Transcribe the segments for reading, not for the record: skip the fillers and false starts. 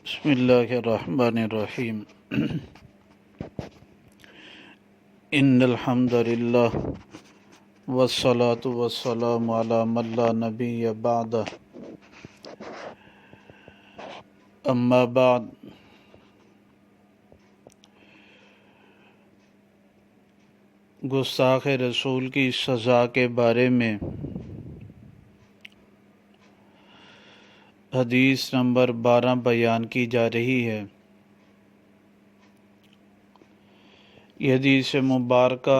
بسم اللہ الرحمن الرحیم ان الحمد للہ والصلاة والسلام علی من لا نبی بعدہ اما بعد گستاخ رسول کی سزا کے بارے میں حدیث نمبر 12 بیان کی جا رہی ہے۔ یہ حدیث مبارکہ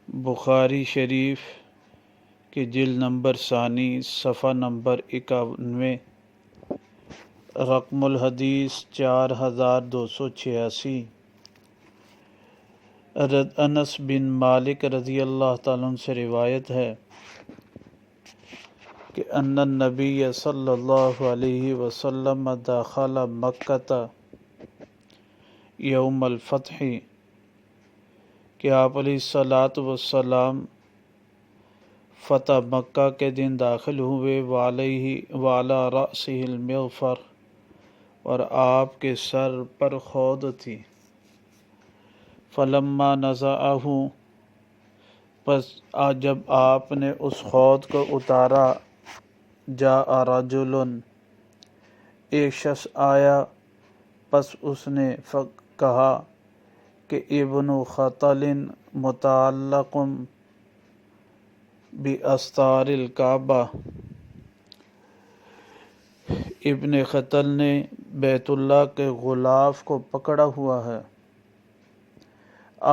بخاری شریف کی جلد نمبر ثانی صفحہ نمبر 91 رقم الحدیث 4286 انس بن مالک رضی اللہ تعالیٰ عنہ سے روایت ہے کہ ان النبی صلی اللہ علیہ وسلم دخل مکہ یوم الفتح، کہ آپ علیہ الصلاۃ والسلام فتح مکہ کے دن داخل ہوئے، وعلی رأسہ المغفر، اور آپ کے سر پر خود تھی۔ فلما نزعہ، پس جب آپ نے اس خود کو اتارا، جاء رجل، ایک شخص آیا، پس اس نے کہا کہ ابن خطل متعلق باستار الکعبہ، ابن خطل نے بیت اللہ کے غلاف کو پکڑا ہوا ہے۔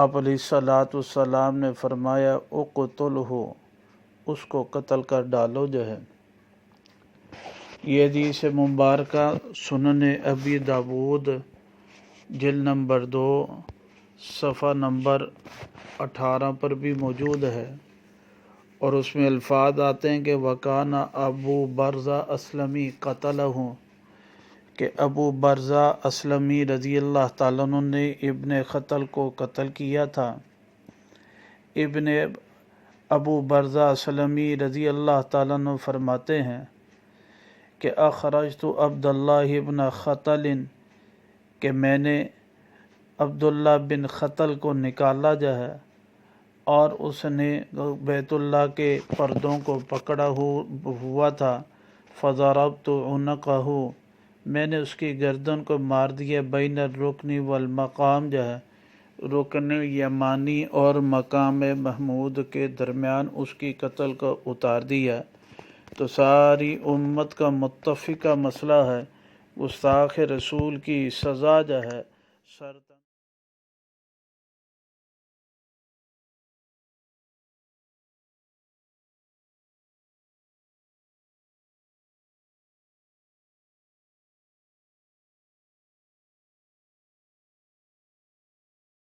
آپ علیہ الصلاۃ والسلام نے فرمایا اقتلہ، اس کو قتل کر ڈالو جو ہے۔ یہ حدیث مبارکہ سنن ابی داود جلد نمبر 2 صفحہ نمبر 18 پر بھی موجود ہے، اور اس میں الفاظ آتے ہیں کہ وکان ابو برزہ اسلمی قتلہ، کہ ابو برزہ اسلمی رضی اللہ تعالیٰ عنہ نے ابن خطل کو قتل کیا تھا۔ ابو برزہ اسلمی رضی اللہ تعالیٰ عنہ فرماتے ہیں کہ اخرجت عبداللہ ابن خطل، کہ میں نے عبداللہ بن خطل کو نکالا جو ہے، اور اس نے بیت اللہ کے پردوں کو پکڑا ہوا تھا۔ فضربت عنقہ، میں نے اس کی گردن کو مار دیا، بین الرکن والمقام، جو ہے رکن یمانی اور مقام محمود کے درمیان اس کی قتل کو اتار دیا۔ تو ساری امت کا متفقہ مسئلہ ہے، گستاخ رسول کی سزا جو ہے